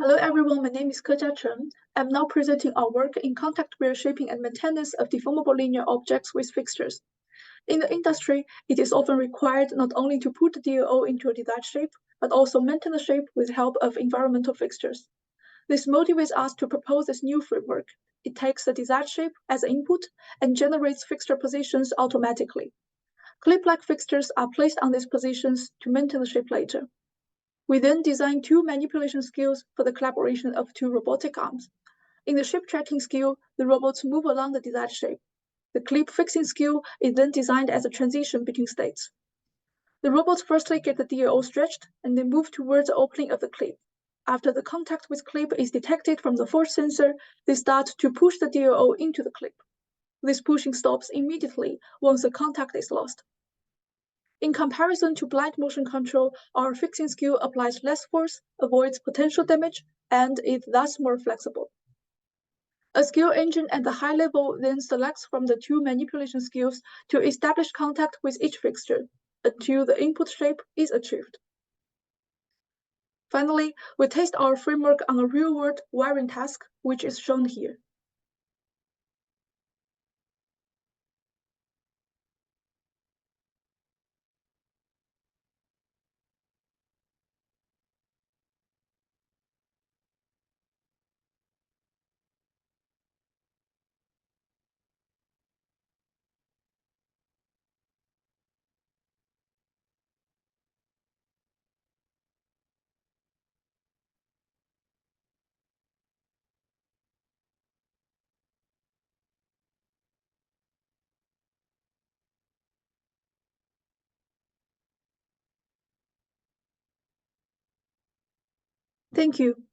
Hello everyone, my name is Ke Chen. I'm now presenting our work in contact wheel shaping and maintenance of deformable linear objects with fixtures. In the industry, it is often required not only to put the DLO into a desired shape, but also maintain the shape with the help of environmental fixtures. This motivates us to propose this new framework. It takes the desired shape as input and generates fixture positions automatically. Clip-like fixtures are placed on these positions to maintain the shape later. We then design two manipulation skills for the collaboration of two robotic arms. In the shape tracking skill, the robots move along the desired shape. The clip fixing skill is then designed as a transition between states. The robots firstly get the DLO stretched and then move towards the opening of the clip. After the contact with clip is detected from the force sensor, they start to push the DLO into the clip. This pushing stops immediately once the contact is lost. In comparison to blind motion control, our fixing skill applies less force, avoids potential damage, and is thus more flexible. A skill engine at the high level then selects from the two manipulation skills to establish contact with each fixture until the input shape is achieved. Finally, we test our framework on a real-world wiring task, which is shown here. Thank you.